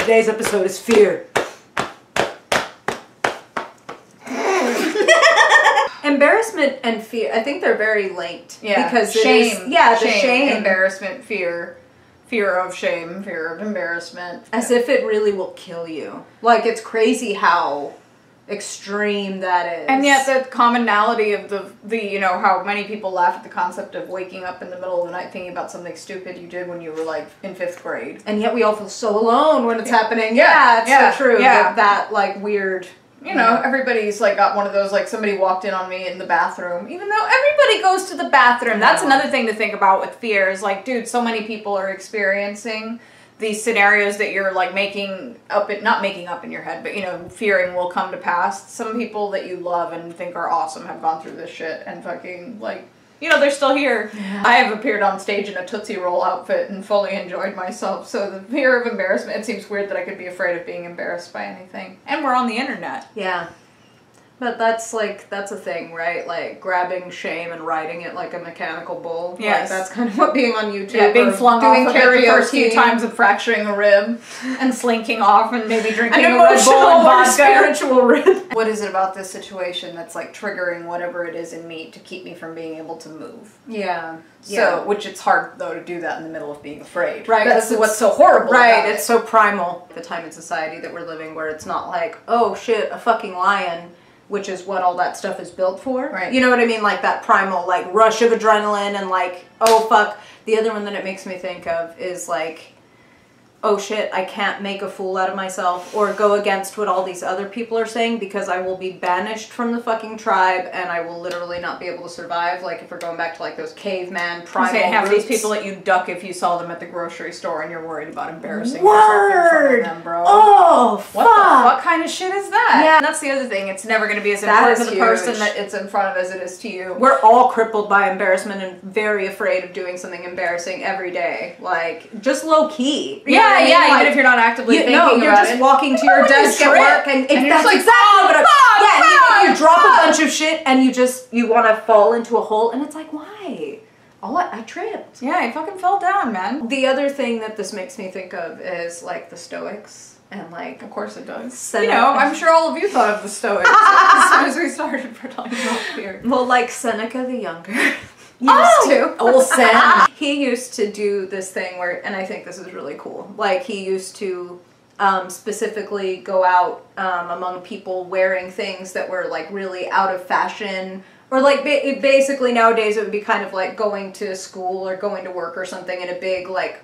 Today's episode is fear. Embarrassment and fear, I think they're very linked. Yeah, because shame. The shame. Embarrassment, fear. Fear of shame, fear of embarrassment. As if it really will kill you. Like, it's crazy how extreme that is. And yet the commonality of the you know, how many people laugh at the concept of waking up in the middle of the night thinking about something stupid you did when you were like in 5th grade. And yet we all feel so alone when it's happening. Yeah, It's so true. Yeah. That like weird... You know, everybody's like got one of those, like somebody walked in on me in the bathroom, even though everybody goes to the bathroom. That's another thing to think about with fear is like, dude, so many people are experiencing these scenarios that you're like making up, not making up in your head, but you know, fearing will come to pass. Some people that you love and think are awesome have gone through this shit and fucking like, you know, they're still here. Yeah. I have appeared on stage in a Tootsie Roll outfit and fully enjoyed myself. So the fear of embarrassment, it seems weird that I could be afraid of being embarrassed by anything. And we're on the internet. Yeah. But that's like, that's a thing, right? Like grabbing shame and riding it like a mechanical bull. Yes. Like, that's kind of what being on YouTube. Yeah, being flung doing off karaoke the first few times and fracturing a rib and slinking off and maybe drinking an a Red Bull and vodka. spiritual rib. What is it about this situation that's like triggering whatever it is in me to keep me from being able to move? Yeah. So, which it's hard though to do that in the middle of being afraid. Right. That's what's so horrible about It's so primal. The time in society that we're living where it's not like, oh shit, a fucking lion, which is what all that stuff is built for. Right. You know what I mean? Like that primal, like, rush of adrenaline and like, oh fuck. The other one that it makes me think of is like, oh shit, I can't make a fool out of myself or go against what all these other people are saying because I will be banished from the fucking tribe and I will literally not be able to survive. Like if we're going back to like those caveman primal roots. Have these people that you duck if you saw them at the grocery store and you're worried about embarrassing yourself in front of them, bro. Oh, fuck. What kind of shit is that? Yeah. And that's the other thing. It's never going to be as important to the person that it's in front of as it is to you. We're all crippled by embarrassment and very afraid of doing something embarrassing every day. Like, just low key. Yeah, like, even if you're not actively thinking about it. No, you're just walking to your desk at work and you're that's like, exactly what you drop a bunch of shit and you want to fall into a hole and it's like, why? I tripped. Yeah, I fucking fell down, man. The other thing that this makes me think of is like the Stoics and like... Of course it does. Seneca. You know, I'm sure all of you thought of the Stoics as soon as we started for talking about fear. Well, like Seneca the Younger. Old Sen. He used to do this thing where, and I think this is really cool, like he used to specifically go out among people wearing things that were like really out of fashion, or like basically nowadays it would be kind of like going to school or going to work or something in a big like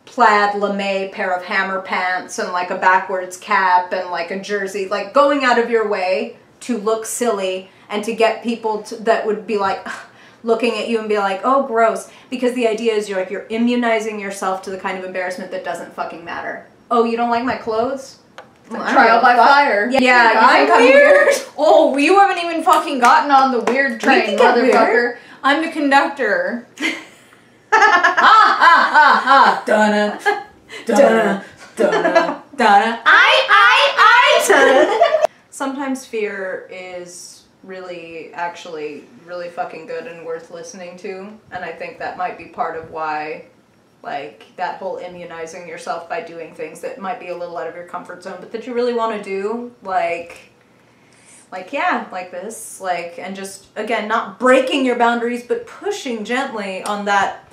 plaid lame pair of hammer pants and like a backwards cap and like a jersey, like going out of your way to look silly and to get people that would be like looking at you and be like, oh, gross. Because the idea is you're immunizing yourself to the kind of embarrassment that doesn't fucking matter. Oh, you don't like my clothes? Well, trial by fire. Yeah, I'm weird. Oh, you haven't even fucking gotten on the weird train, motherfucker. I'm the conductor. Donna. Donna. Donna. Donna. I. Sometimes fear is really, actually, really fucking good and worth listening to. And I think that might be part of why, like, that whole immunizing yourself by doing things that might be a little out of your comfort zone, but that you really want to do, like yeah, like this, like, and just, again, not breaking your boundaries, but pushing gently on that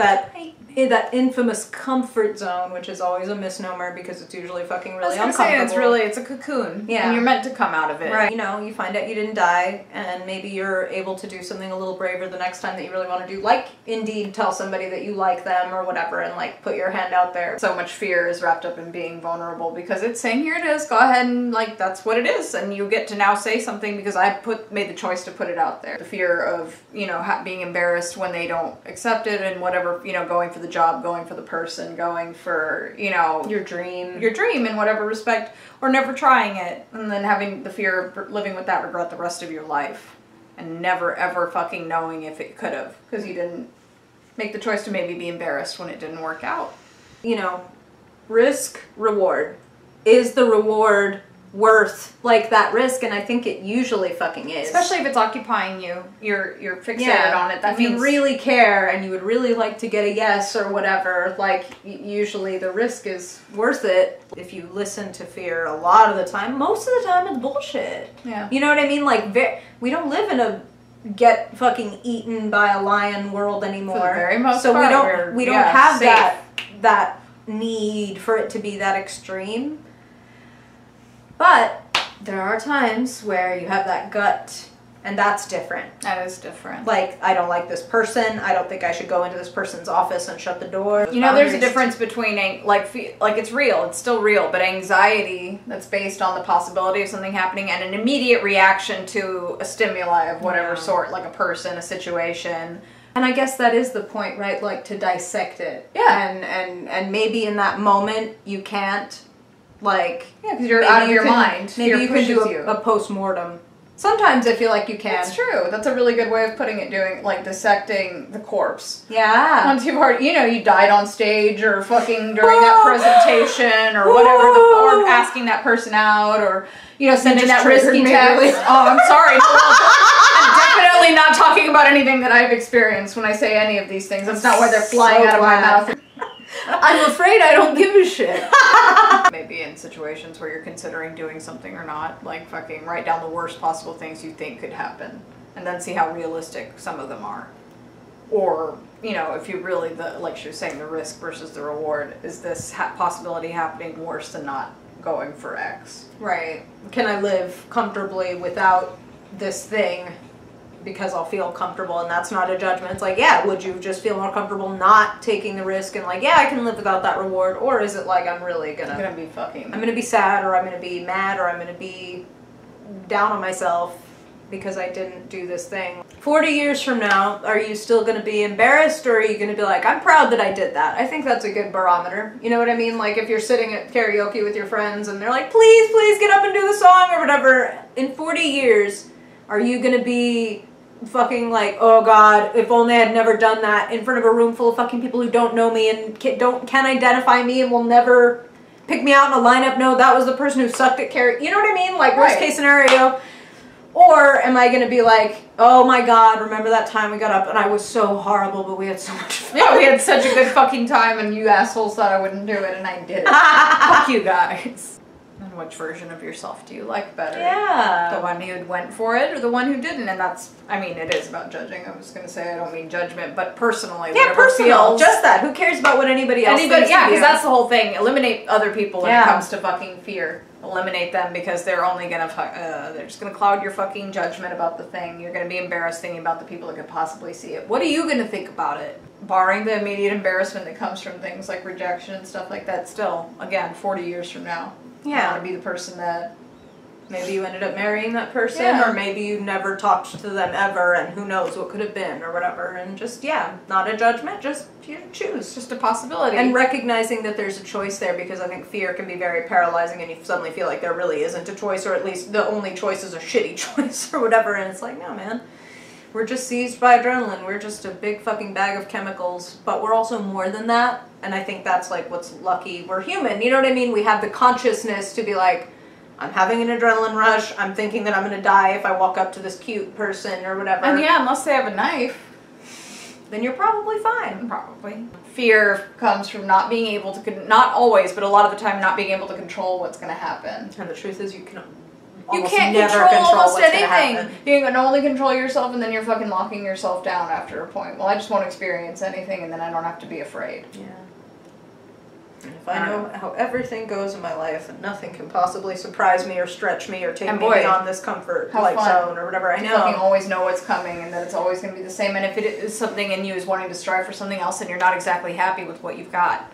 infamous comfort zone, which is always a misnomer because it's usually fucking really uncomfortable. It's a cocoon. Yeah. And you're meant to come out of it. Right. You know, you find out you didn't die, and maybe you're able to do something a little braver the next time that you really want to do, like, indeed tell somebody that you like them or whatever, and, like, put your hand out there. So much fear is wrapped up in being vulnerable because it's saying, here it is, go ahead and, like, that's what it is, and you get to now say something because I made the choice to put it out there. The fear of, you know, being embarrassed when they don't accept it and whatever, you know, going for the job, going for the person, going for, you know, your dream in whatever respect, or never trying it, and then having the fear of living with that regret the rest of your life and never ever fucking knowing if it could have, because you didn't make the choice to maybe be embarrassed when it didn't work out. You know, risk, reward. Is the reward worth like that risk, and I think it usually fucking is. Especially if it's occupying you. You're fixated on it. That means you really care and you would really like to get a yes or whatever, like usually the risk is worth it. If you listen to fear a lot of the time, most of the time it's bullshit. Yeah. You know what I mean? Like we don't live in a get fucking eaten by a lion world anymore. For the very most so part, we don't have safe. that need for it to be that extreme. But there are times where you have that gut, and that's different. That is different. Like, I don't like this person. I don't think I should go into this person's office and shut the door. You know, there's a difference between, like it's real. It's still real. But anxiety that's based on the possibility of something happening and an immediate reaction to a stimuli of whatever sort, like a person, a situation. And I guess that is the point, right? Like, to dissect it. Yeah. And maybe in that moment you can't, like... Yeah, because you're out of your mind. Maybe you can do a post-mortem. Sometimes I feel like you can. It's true. That's a really good way of putting it, dissecting the corpse. Yeah. Once you've already, you died on stage or fucking during that presentation or whatever, or asking that person out or, sending that risky text. Oh, I'm sorry. I'm definitely not talking about anything that I've experienced when I say any of these things. That's not why they're flying out of my mouth. I'm afraid I don't give a shit. Maybe in situations where you're considering doing something or not, like fucking write down the worst possible things you think could happen and then see how realistic some of them are. Or, if you really, like she was saying, the risk versus the reward, is this possibility happening worse than not going for X? Right. Can I live comfortably without this thing because I'll feel comfortable, and that's not a judgment. It's like, yeah, would you just feel more comfortable not taking the risk and like, yeah, I can live without that reward, or is it like I'm really gonna be fucking... I'm gonna be sad, or I'm gonna be mad, or I'm gonna be down on myself because I didn't do this thing. 40 years from now, are you still gonna be embarrassed, or are you gonna be like, I'm proud that I did that? I think that's a good barometer. You know what I mean? Like if you're sitting at karaoke with your friends and they're like, please get up and do the song or whatever, in 40 years, are you gonna be fucking like, oh god, if only I had never done that in front of a room full of fucking people who don't know me and can't identify me and will never pick me out in a lineup? No, that was the person who sucked at karaoke. You know what I mean? Like, worst case scenario. Or am I going to be like, oh my god, remember that time we got up and I was so horrible, but we had so much fun. Yeah, we had such a good fucking time and you assholes thought I wouldn't do it and I did it. Fuck you guys. And which version of yourself do you like better? Yeah. The one who went for it or the one who didn't? And that's, I mean, it is about judging. I was going to say I don't mean judgment, but personally, yeah, personal. Just that. Who cares about what anybody else thinks? Yeah, because that's the whole thing. Eliminate other people when it comes to fucking fear. Eliminate them because they're only going to, they're just going to cloud your fucking judgment about the thing. You're going to be embarrassed thinking about the people that could possibly see it. What are you going to think about it? Barring the immediate embarrassment that comes from things like rejection and stuff like that, still, again, 40 years from now. Yeah. You want to be the person that... Maybe you ended up marrying that person, or maybe you never talked to them ever, and who knows what could have been, or whatever, and just, yeah, not a judgment, just you choose. Just a possibility. And recognizing that there's a choice there, because I think fear can be very paralyzing, and you suddenly feel like there really isn't a choice, or at least the only choice is a shitty choice, or whatever, and it's like, no, man. We're just seized by adrenaline. We're just a big fucking bag of chemicals, but we're also more than that, and I think that's, like, what's lucky. We're human, you know what I mean? We have the consciousness to be like, I'm having an adrenaline rush, I'm thinking that I'm gonna die if I walk up to this cute person or whatever. And yeah, unless they have a knife, then you're probably fine. Probably. Fear comes from not being able to, not always, but a lot of the time not being able to control what's gonna happen. And the truth is you can't control almost anything. You can only control yourself, and then you're fucking locking yourself down after a point. Well, I just won't experience anything, and then I don't have to be afraid. Yeah. And if I know how everything goes in my life, and nothing can possibly surprise me or stretch me or take me beyond this comfort zone or whatever, I know. You fucking always know what's coming, and that it's always going to be the same. And if it is something in you is wanting to strive for something else, and you're not exactly happy with what you've got,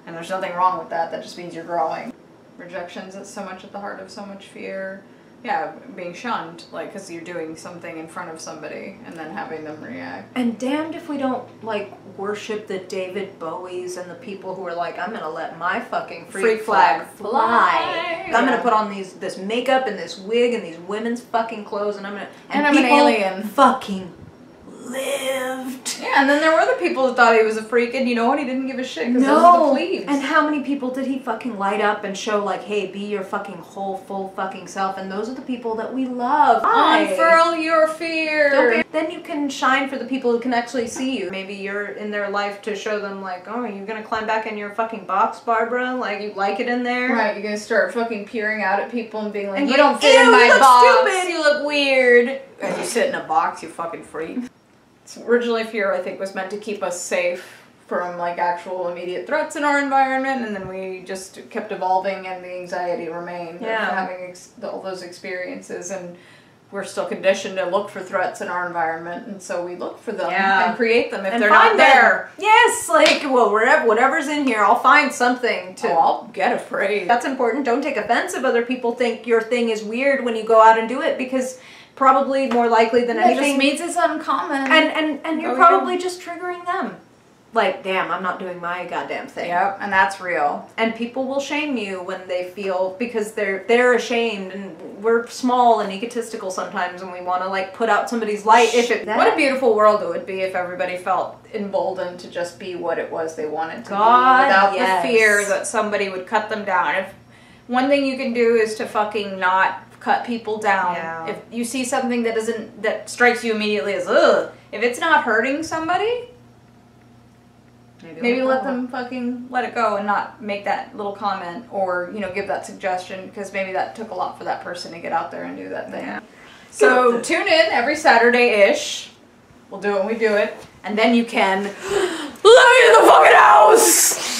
and there's nothing wrong with that, that just means you're growing. Rejection's so much at the heart of so much fear. Yeah, being shunned, like, because you're doing something in front of somebody and then having them react. And damned if we don't, like, worship the David Bowies and the people who are like, I'm gonna let my fucking freak flag fly. I'm gonna put on this makeup and this wig and these women's fucking clothes, and I'm gonna... And I'm an alien. Fucking lived. Yeah, and then there were the people that thought he was a freak, and you know what? He didn't give a shit because those are the plebes. And how many people did he fucking light up and show like, hey, be your fucking whole, full fucking self? And those are the people that we love. Unfurl your fear. Then you can shine for the people who can actually see you. Maybe you're in their life to show them like, oh, you're gonna climb back in your fucking box, Barbara? Like, you like it in there? Right, you're gonna start fucking peering out at people and being like, and you don't fit in my box. Stupid. You look weird. And you sit in a box, you fucking freak. So originally fear, I think, was meant to keep us safe from like actual immediate threats in our environment, and then we just kept evolving and the anxiety remained. Yeah. Having all those experiences, and we're still conditioned to look for threats in our environment, and so we look for them and create them if they're not there. Yes, like, well, whatever's in here, I'll find something to... Oh, I'll get afraid. That's important. Don't take offense if other people think your thing is weird when you go out and do it, because probably more likely than anything... It just means it's uncommon. And you're probably just triggering them. Like, damn, I'm not doing my goddamn thing. Yep, and that's real. And people will shame you when they feel, because they're ashamed, and we're small and egotistical sometimes, and we want to like put out somebody's light. What a beautiful world it would be if everybody felt emboldened to just be what it was they wanted to be, without the fear that somebody would cut them down. If one thing you can do is to fucking not cut people down. Yeah. If you see something that strikes you immediately as ugh, if it's not hurting somebody, maybe let them fucking let it go and not make that little comment, or, you know, give that suggestion, because maybe that took a lot for that person to get out there and do that thing. Yeah. So tune in every Saturday-ish. We'll do it when we do it. And then you can let me in the fucking house!